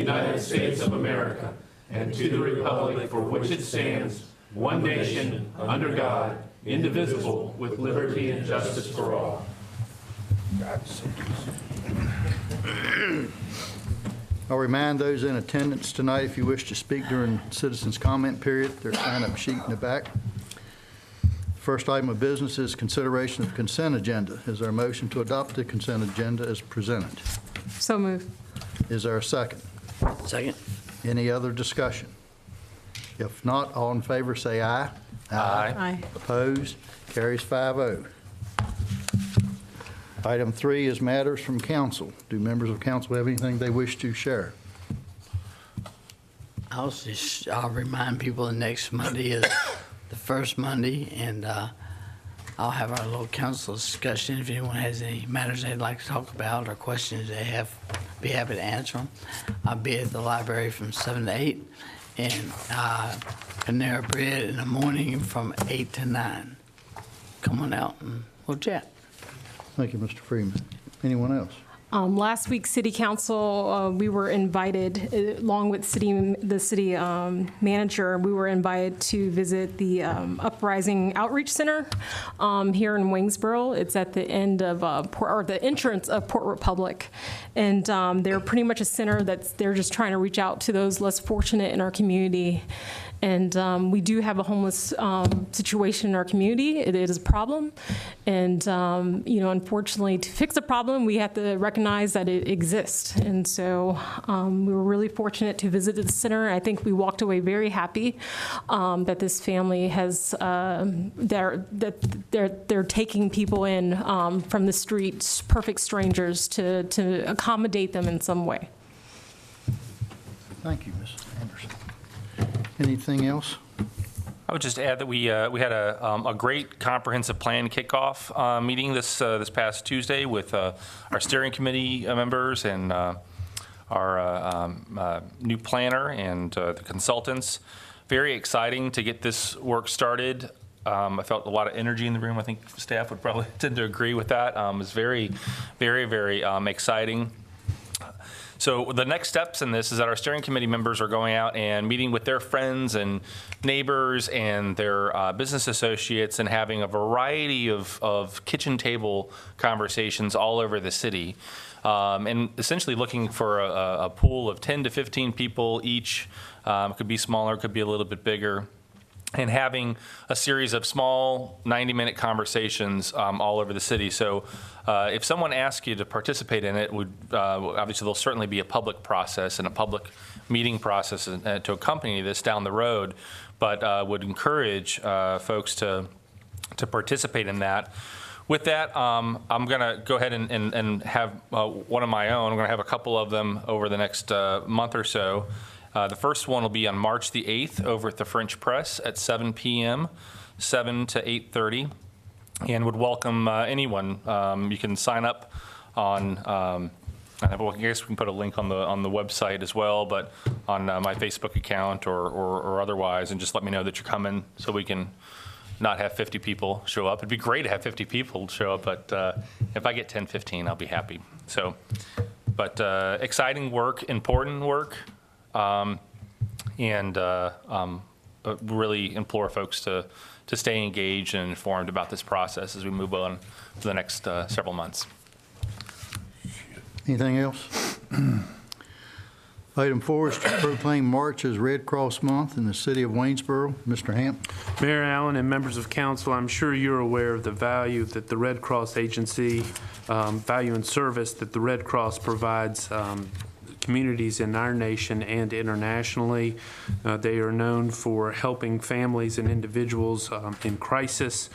United States of America and to the republic for which it stands, one nation, under God, indivisible, with liberty and justice for all. I'll remind those in attendance tonight, if you wish to speak during citizens' comment period, there's a sign-up sheet in the back. First item of business is consideration of consent agenda. Is there a motion to adopt the consent agenda as presented? So moved. Is there a second? Second. Any other discussion? If not, all in favor say aye. Aye. Opposed? Carries 5-0. Item 3 is matters from council. Do members of council have anything they wish to share? I'll remind people the next Monday is the first Monday, and I'll have our little council discussion. If anyone has any matters they'd like to talk about or questions they have, be happy to answer them. I'll be at the library from 7 to 8, and Panera Bread in the morning from 8 to 9. Come on out and we'll chat. Thank you, Mr. Freeman. Anyone else? Last week, City Council, we were invited, along with the city manager, we were invited to visit the Uprising Outreach Center here in Waynesboro. It's at the end of, or the entrance of Port Republic. And they're pretty much a center they're just trying to reach out to those less fortunate in our community. And we do have a homeless situation in our community. It is a problem. And, you know, unfortunately, to fix a problem, we have to recognize that it exists. And so we were really fortunate to visit the center. I think we walked away very happy that this family has, they're taking people in from the streets, perfect strangers, to accommodate them in some way. Thank you, Ms. Anderson. Anything else? I would just add that we had a great comprehensive plan kickoff meeting this past Tuesday with our steering committee members and our new planner and the consultants. Very exciting to get this work started. I felt a lot of energy in the room. I think staff would probably tend to agree with that. It was very, very, very exciting. So the next steps in this is that our steering committee members are going out and meeting with their friends and neighbors and their business associates and having a variety of kitchen table conversations all over the city. And essentially looking for a pool of 10 to 15 people each. It could be smaller, could be a little bit bigger. And having a series of small 90-minute conversations all over the city. So if someone asks you to participate in it, obviously there'll certainly be a public process and a public meeting process to accompany this down the road, but would encourage folks to participate in that. With that, I'm going to go ahead and have one of my own. I'm going to have a couple of them over the next month or so. The first one will be on March the 8th over at the French Press at 7 p.m., 7 to 8:30, and would welcome anyone. You can sign up on, I guess we can put a link on the website as well, but on my Facebook account or otherwise, and just let me know that you're coming so we can not have 50 people show up. It'd be great to have 50 people show up, but if I get 10, 15, I'll be happy. So, but exciting work, important work. Really implore folks to stay engaged and informed about this process as we move on for the next several months. Anything else? Item 4 is to proclaim March as Red Cross Month in the city of Waynesboro. Mr. Hamp. Mayor Allen and members of council, I'm sure you're aware of the value that the Red Cross agency, value and service that the Red Cross provides communities in our nation and internationally. They are known for helping families and individuals in crisis,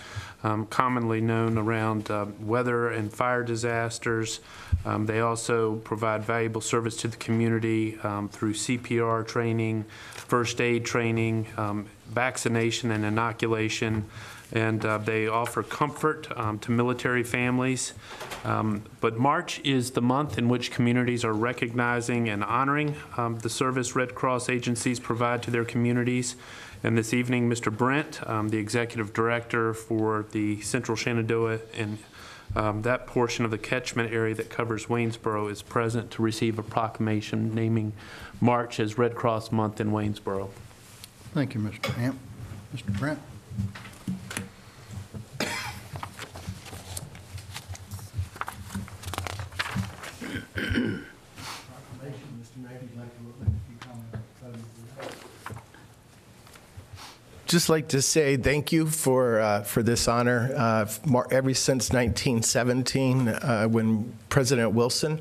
commonly known around weather and fire disasters. They also provide valuable service to the community through CPR training, first aid training, vaccination and inoculation, and they offer comfort to military families. But March is the month in which communities are recognizing and honoring the service Red Cross agencies provide to their communities. And this evening, Mr. Brent, the Executive Director for the Central Shenandoah and that portion of the catchment area that covers Waynesboro is present to receive a proclamation naming March as Red Cross Month in Waynesboro. Thank you, Mr. Hamp. Mr. Brent? Just like to say thank you for this honor. Ever since 1917, when President Wilson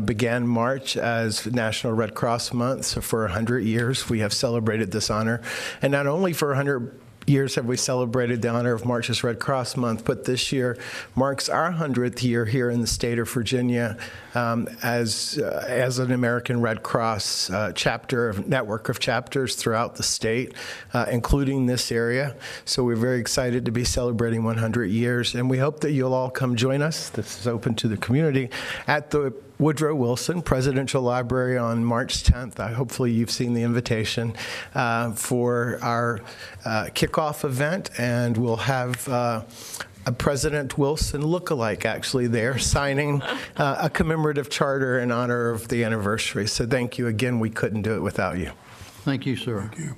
began March as National Red Cross Month, so for 100 years we have celebrated this honor. And not only for 100 years have we celebrated the honor of March as Red Cross Month, but this year marks our 100th year here in the state of Virginia as an American Red Cross chapter, network of chapters throughout the state, including this area. So we're very excited to be celebrating 100 years, and we hope that you'll all come join us. This is open to the community at the Woodrow Wilson Presidential Library on March 10th. Hopefully you've seen the invitation for our kickoff event, and we'll have a President Wilson lookalike actually there signing a commemorative charter in honor of the anniversary. So thank you again. We couldn't do it without you. Thank you, sir. Thank you.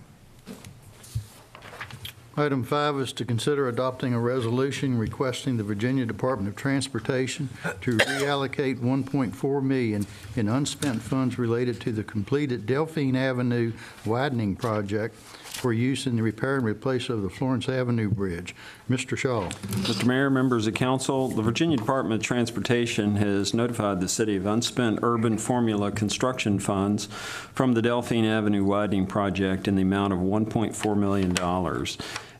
Item 5 is to consider adopting a resolution requesting the Virginia Department of Transportation to reallocate $1.4 million in unspent funds related to the completed Delphine Avenue widening project for use in the repair and replace of the Florence Avenue Bridge. Mr. Shaw. Mr. Mayor, members of council, the Virginia Department of Transportation has notified the city of unspent urban formula construction funds from the Delphine Avenue widening project in the amount of $1.4 million.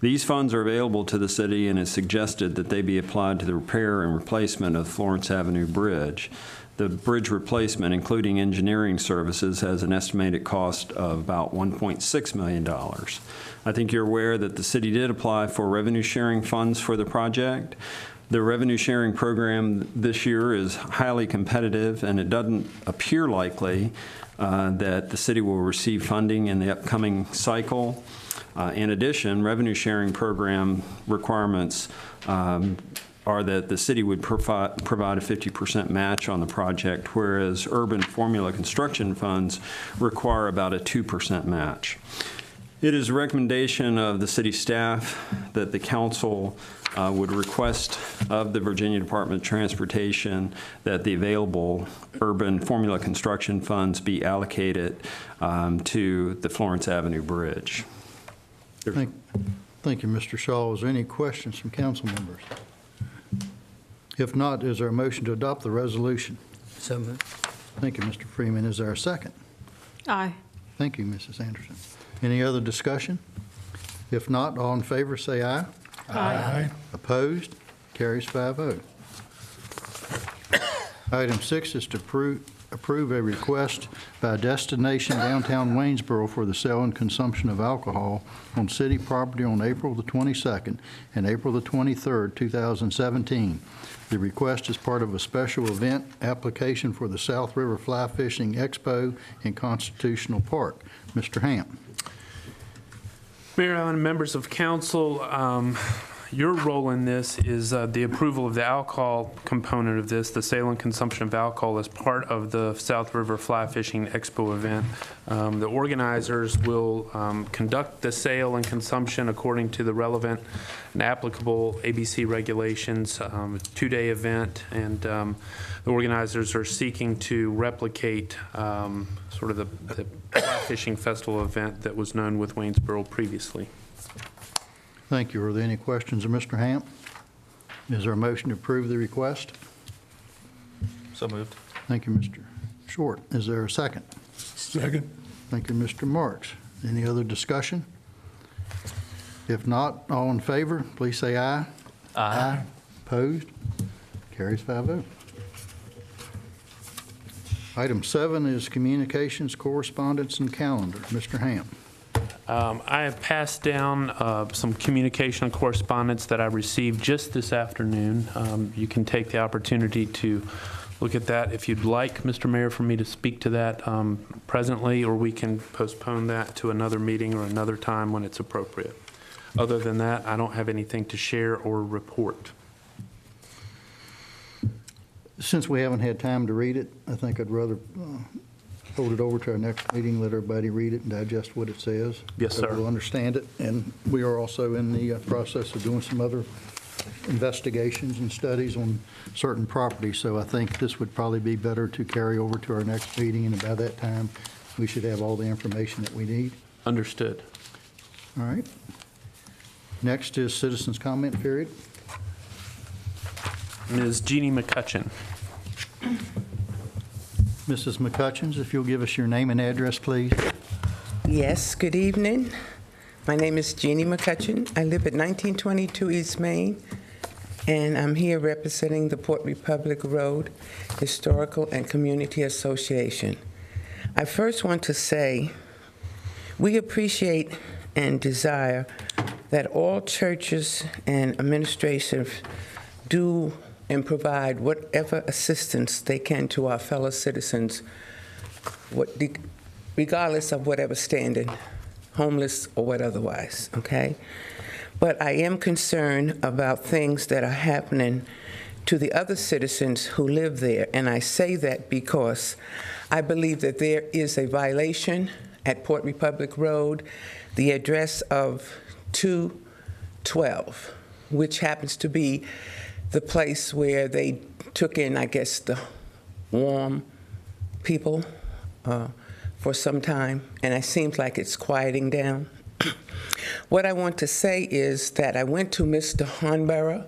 These funds are available to the city, and it's suggested that they be applied to the repair and replacement of the Florence Avenue Bridge. The bridge replacement, including engineering services, has an estimated cost of about $1.6 million. I think you're aware that the city did apply for revenue sharing funds for the project. The revenue sharing program this year is highly competitive, and it doesn't appear likely that the city will receive funding in the upcoming cycle. In addition, revenue sharing program requirements are that the city would provide a 50% match on the project, whereas urban formula construction funds require about a 2% match. It is a recommendation of the city staff that the council would request of the Virginia Department of Transportation that the available urban formula construction funds be allocated to the Florence Avenue Bridge. Thank you, Mr. Shaw. Is there any questions from council members? If not, is there a motion to adopt the resolution? So moved. Thank you, Mr. Freeman. Is there a second? Aye. Thank you, Mrs. Anderson. Any other discussion? If not, all in favor say aye. Aye. Opposed? Carries 5-0. Item 6 is to approve a request by Destination Downtown Waynesboro for the sale and consumption of alcohol on city property on April the 22nd and April the 23rd, 2017. The request is part of a special event application for the South River Fly Fishing Expo in Constitutional Park. Mr. Hamp. Mayor Allen, members of council, your role in this is the approval of the alcohol component of this, the sale and consumption of alcohol as part of the South River Fly Fishing Expo event. The organizers will conduct the sale and consumption according to the relevant and applicable ABC regulations. A 2-day event, and the organizers are seeking to replicate sort of the fly fishing festival event that was known with Waynesboro previously. Thank you. Are there any questions of Mr. Hamp? Is there a motion to approve the request? So moved. Thank you, Mr. Short. Is there a second? Second. Thank you, Mr. Marks. Any other discussion? If not, all in favor, please say aye. Aye. Opposed? Carries 5-0. Item 7 is communications, correspondence, and calendar. Mr. Hamp. I have passed down some communication and correspondence that I received just this afternoon. You can take the opportunity to look at that if you'd like, Mr. Mayor, for me to speak to that presently, or we can postpone that to another meeting or another time when it's appropriate. Other than that, I don't have anything to share or report. Since we haven't had time to read it, I think I'd rather hold it over to our next meeting, let everybody read it and digest what it says. Yes, so sir. we'll understand it. And we are also in the process of doing some other investigations and studies on certain properties. So I think this would probably be better to carry over to our next meeting, and by that time, we should have all the information that we need. Understood. All right. Next is citizens' comment period. Ms. Jeannie McCutcheon. Mrs. McCutcheons, if you'll give us your name and address, please. Yes, good evening. My name is Jeannie McCutcheon. I live at 1922 East Main, and I'm here representing the Port Republic Road Historical and Community Association. I first want to say we appreciate and desire that all churches and administrations do and provide whatever assistance they can to our fellow citizens, regardless of whatever standing, homeless or what otherwise, okay? But I am concerned about things that are happening to the other citizens who live there, and I say that because I believe that there is a violation at Port Republic Road, the address of 212, which happens to be the place where they took in, I guess, the warm people for some time, and it seems like it's quieting down. What I want to say is that I went to Mr. Hornberger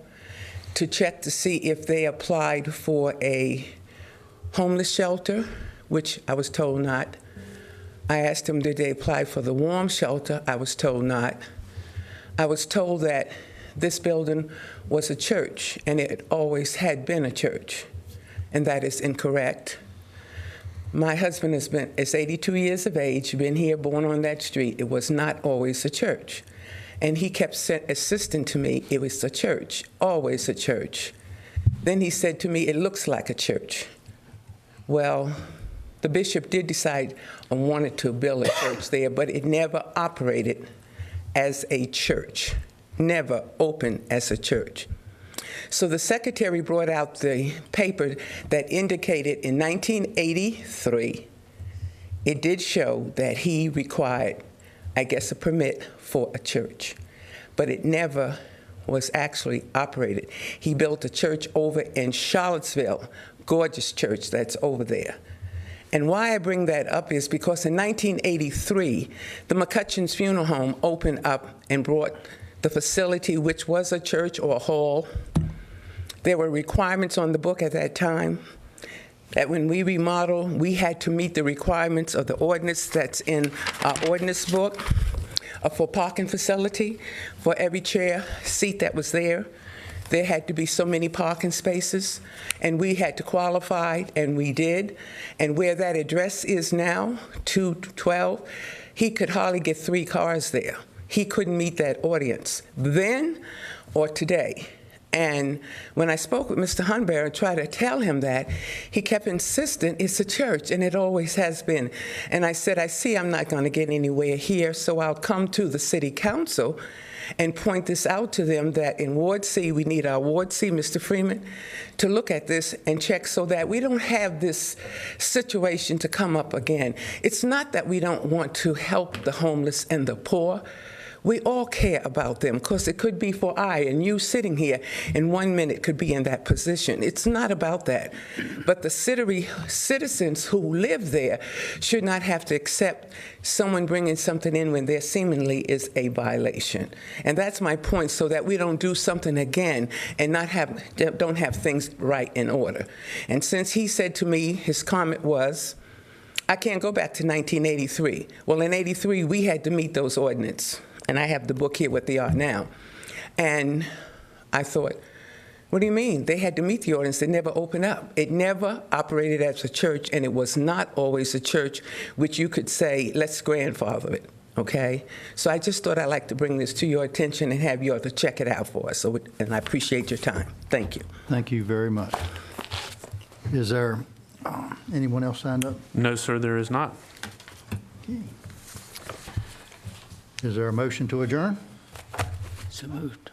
to check to see if they applied for a homeless shelter, which I was told not. I asked him, did they apply for the warm shelter? I was told not. I was told that this building was a church, and it always had been a church, and that is incorrect. My husband is 82 years of age, been here, born on that street. It was not always a church. And he kept insisting to me it was a church, always a church. Then he said to me, it looks like a church. Well, the bishop did decide and wanted to build a church there, but it never operated as a church, never opened as a church. So the secretary brought out the paper that indicated in 1983, it did show that he required, I guess, a permit for a church, but it never was actually operated. He built a church over in Charlottesville, gorgeous church that's over there. And why I bring that up is because in 1983, the McCutcheon's Funeral Home opened up and brought the facility, which was a church or a hall. There were requirements on the book at that time that when we remodel, we had to meet the requirements of the ordinance that's in our ordinance book for parking facility. For every chair, seat that was there, there had to be so many parking spaces, and we had to qualify, and we did. And where that address is now, 212, he could hardly get 3 cars there. He couldn't meet that audience then or today. And when I spoke with Mr. Hornberger and tried to tell him that, he kept insisting it's a church, and it always has been. And I said, I see I'm not going to get anywhere here, so I'll come to the city council and point this out to them that in Ward C, we need our Ward C, Mr. Freeman, to look at this and check so that we don't have this situation to come up again. It's not that we don't want to help the homeless and the poor. We all care about them, because it could be for I and you sitting here in 1 minute could be in that position. It's not about that. But the citizens who live there should not have to accept someone bringing something in when there seemingly is a violation. And that's my point, so that we don't do something again and don't have things right in order. And since he said to me, his comment was, I can't go back to 1983. Well, in 83, we had to meet those ordinances. And I have the book here, what they are now. And I thought, what do you mean? They had to meet the ordinance. They never opened up. It never operated as a church, and it was not always a church, which you could say, let's grandfather it, okay? So I just thought I'd like to bring this to your attention and have you all to check it out for us. So, and I appreciate your time. Thank you. Thank you very much. Is there anyone else signed up? No, sir, there is not. Okay. Is there a motion to adjourn? So moved.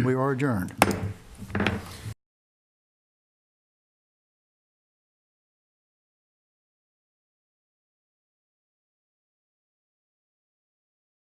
We are adjourned.